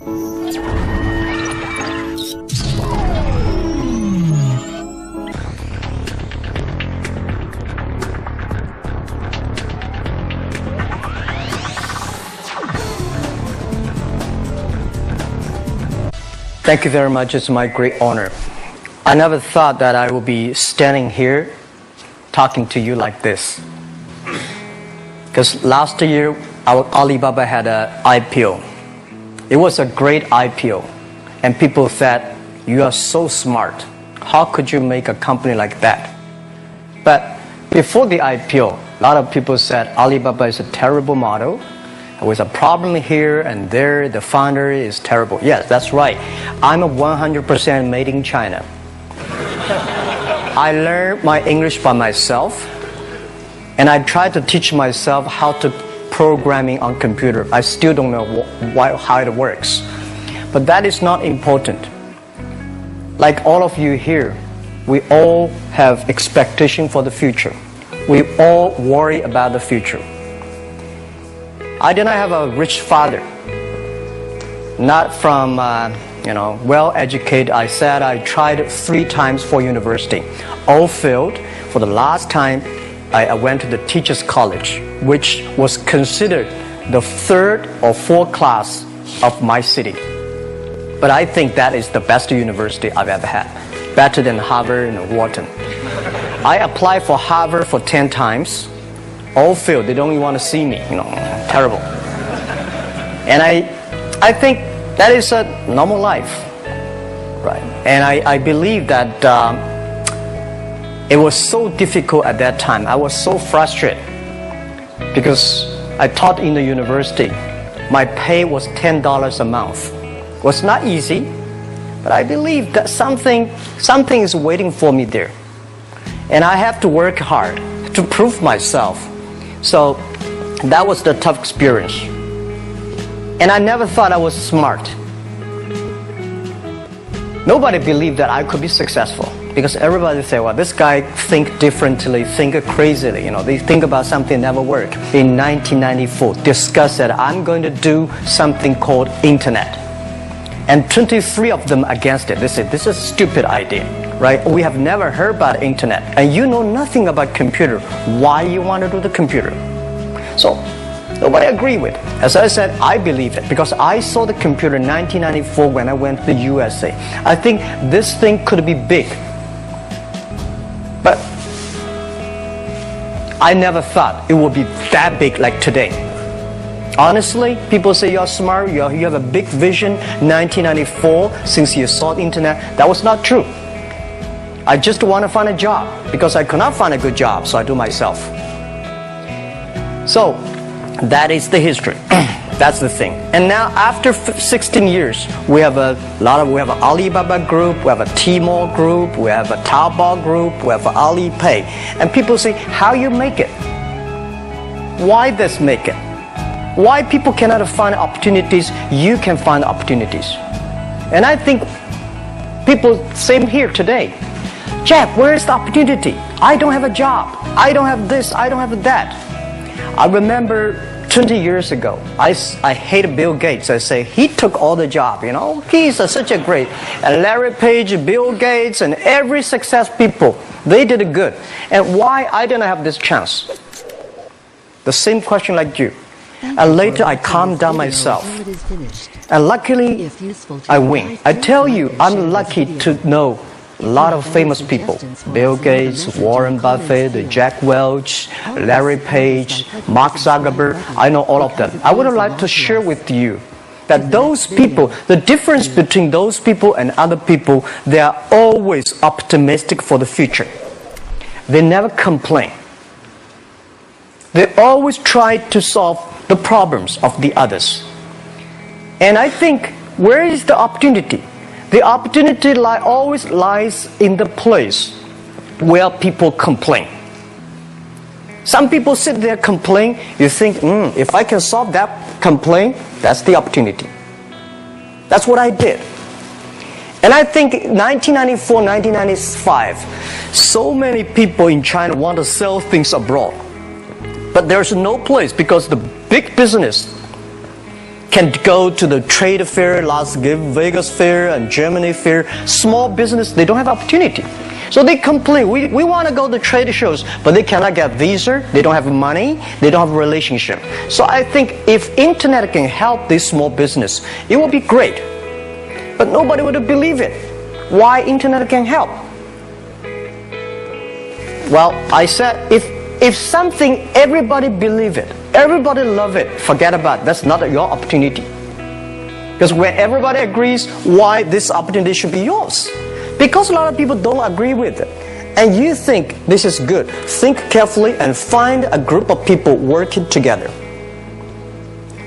Thank you very much. It's my great honor. I never thought that I would be standing here talking to you like this. Because last year, our Alibaba had an IPO. It was a great IPO. And people said, you are so smart. How could you make a company like that? But before the IPO, a lot of people said Alibaba is a terrible model. With a problem here and there, the founder is terrible. Yes, that's right. I'm a 100% made in China. I learned my English by myself, and I tried to teach myself how to programming on computer. I still don't know how it works. But that is not important. Like all of you here, we all have expectation for the future. We all worry about the future. I did not have a rich father, not from, well-educated. I said I tried 3 times for university. All failed. For the last time, I went to the teacher's college, which was considered the 3rd or 4th class of my city. But I think that is the best university I've ever had. Better than Harvard and Wharton. I applied for Harvard for 10 times. All failed. They don't even want to see me, terrible. And I think that is a normal life, right? And I believe that it was so difficult at that time. I was so frustrated because I taught in the university. My pay was $10 a month. It was not easy, but I believe that something is waiting for me there. And I have to work hard to prove myself. So that was the tough experience. And I never thought I was smart. Nobody believed that I could be successful because everybody say, well, this guy think differently, think crazily. They think about something never work. In 1994, discussed that I'm going to do something called internet. And 23 of them against it. They said, this is a stupid idea, right? We have never heard about internet. And you know nothing about computer. Why you want to do the computer? So, nobody agreed with it. As I said, I believe it because I saw the computer in 1994 when I went to the USA. I think this thing could be big. But I never thought it would be that big like today. Honestly, people say you're smart, you have a big vision. 1994, since you saw the internet, that was not true. I just want to find a job because I could not find a good job, so I do myself. So, that is the history. That's the thing. And now, after 16 years, we have an Alibaba group, we have a Tmall group, we have a Taobao group, we have an Alipay. And people say, how you make it? Why this make it? Why people cannot find opportunities, you can find opportunities. And I think people, same here today. Jack, where is the opportunity? I don't have a job. I don't have this, I don't have that. I remember 20 years ago, I hated Bill Gates. I say, he took all the job, He's such a great. And Larry Page, Bill Gates, and every success people, they did it good. And why I didn't have this chance? The same question like you. And later I calmed down myself. And luckily, I win. I tell you, I'm lucky to know a lot of famous people. Bill Gates, Warren Buffett, Jack Welch, Larry Page, Mark Zuckerberg. I know all of them. I would like to share with you that those people, the difference between those people and other people, they are always optimistic for the future. They never complain. They always try to solve the problems of the others. And I think, where is the opportunity? The opportunity always lies in the place where people complain. Some people sit there complain. You think, if I can solve that complaint, that's the opportunity. That's what I did. And I think 1994, 1995, so many people in China want to sell things abroad. But there's no place because the big business can go to the trade fair, Las Vegas fair and Germany fair. Small business, they don't have opportunity. So they complain, we want to go to trade shows, but they cannot get visa, they don't have money, they don't have a relationship. So I think if internet can help this small business, it will be great. But nobody would believe it. Why internet can help? Well, I said, if something everybody believe it, everybody love it, forget about it. That's not your opportunity. Because when everybody agrees, why this opportunity should be yours? Because a lot of people don't agree with it. And you think this is good. Think carefully and find a group of people working together.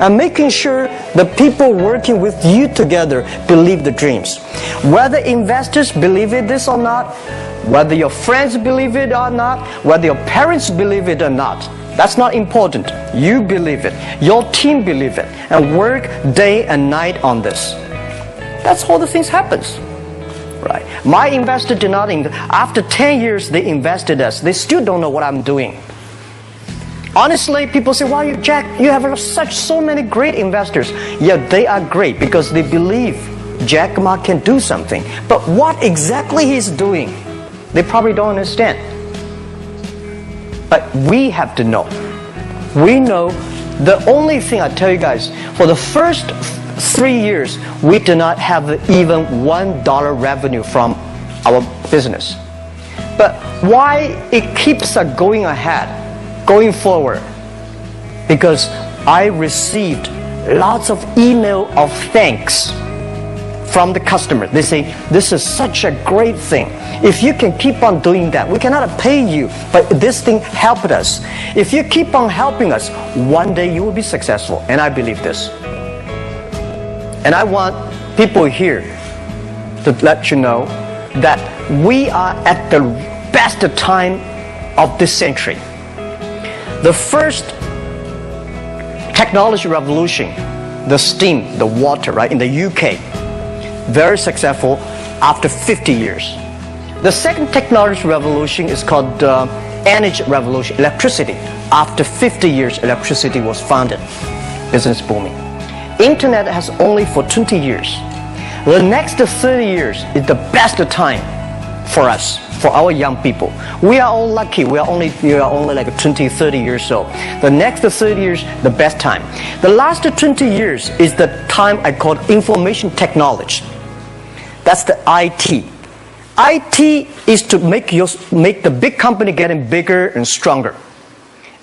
And making sure the people working with you together believe the dreams. Whether investors believe it this or not, whether your friends believe it or not, whether your parents believe it or not, that's not important. You believe it. Your team believe it. And work day and night on this. That's how the things happens. Right. My investor did not after 10 years they invested us. They still don't know what I'm doing. Honestly, people say, "Why, Jack, you have so many great investors." Yeah, they are great because they believe Jack Ma can do something. But what exactly he's doing, they probably don't understand. But we have to know. We know the only thing I tell you guys, for the first 3 years, we do not have even $1 revenue from our business. But why it keeps us going ahead, going forward? Because I received lots of email of thanks from the customer. They say, "This is such a great thing. If you can keep on doing that, we cannot pay you, but this thing helped us. If you keep on helping us, one day you will be successful." And I believe this. And I want people here to let you know that we are at the best time of this century. The first technology revolution, the steam, the water, right, in the UK, very successful after 50 years. The second technology revolution is called energy revolution, electricity. After 50 years, electricity was founded. Business booming. Internet has only for 20 years. The next 30 years is the best time for us, for our young people. We are all lucky. We are only like 20, 30 years old. The next 30 years, the best time. The last 20 years is the time I call information technology. That's the IT. IT is to make the big company getting bigger and stronger.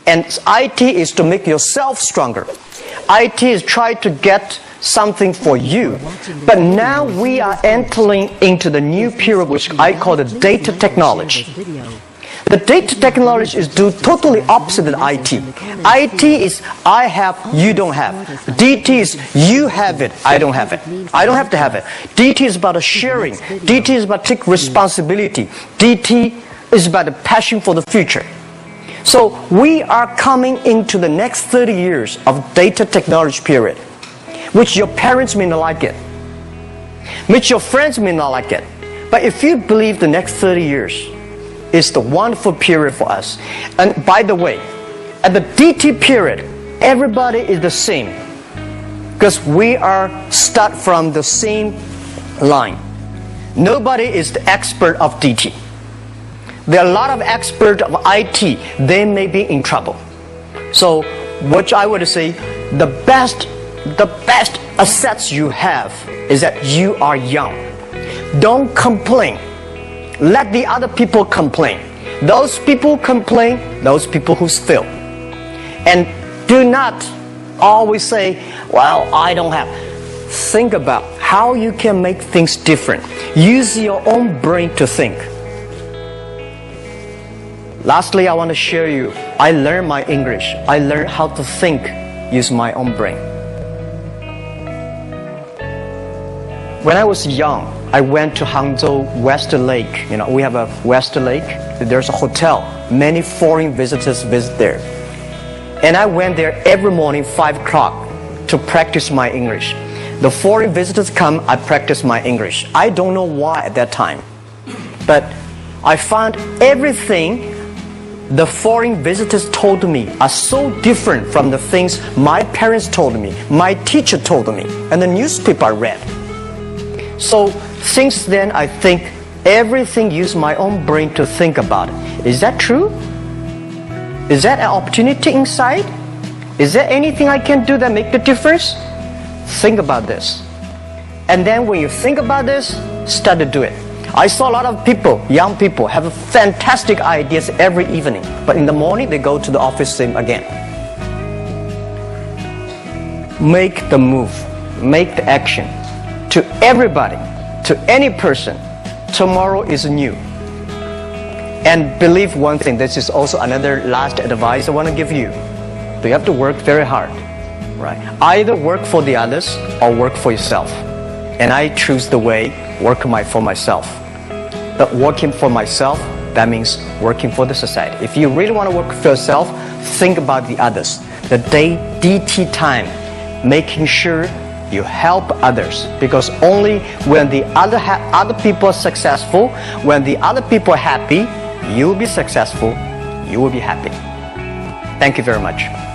And IT is to make yourself stronger. IT is trying to get something for you. But now we are entering into the new period which I call the data technology. The data technology is totally opposite than IT. IT is I have, you don't have. DT is you have it, I don't have it. I don't have to have it. DT is about sharing. DT is about taking responsibility. DT is about the passion for the future. So we are coming into the next 30 years of data technology period, which your parents may not like it, which your friends may not like it. But if you believe the next 30 years is the wonderful period for us. And by the way, at the DT period, everybody is the same, because we are start from the same line. Nobody is the expert of DT. There are a lot of experts of IT. They may be in trouble. So what I would say, the best assets you have is that you are young. Don't complain. Let the other people complain. Those people complain, those people who fail. And do not always say, "Well, I don't have." Think about how you can make things different. Use your own brain to think. Lastly, I want to share you, I learned my English. I learned how to think, use my own brain. When I was young, I went to Hangzhou West Lake. You know, we have a West Lake. There's a hotel. Many foreign visitors visit there. And I went there every morning, 5 o'clock, to practice my English. The foreign visitors come, I practice my English. I don't know why at that time. But I found everything the foreign visitors told me are so different from the things my parents told me, my teacher told me, and the newspaper I read. So since then, I think everything use my own brain to think about it. Is that true? Is that an opportunity inside? Is there anything I can do that make the difference? Think about this. And then when you think about this, start to do it. I saw a lot of people, young people, have fantastic ideas every evening. But in the morning, they go to the office same again. Make the move. Make the action. To everybody, to any person, tomorrow is new. And believe one thing, this is also another last advice I want to give you. You have to work very hard. Right? Either work for the others or work for yourself. And I choose the way, work for myself. But working for myself, that means working for the society. If you really want to work for yourself, think about the others. The day DT time, making sure you help others. Because only when the other people are successful, when the other people are happy, you will be successful, you will be happy. Thank you very much.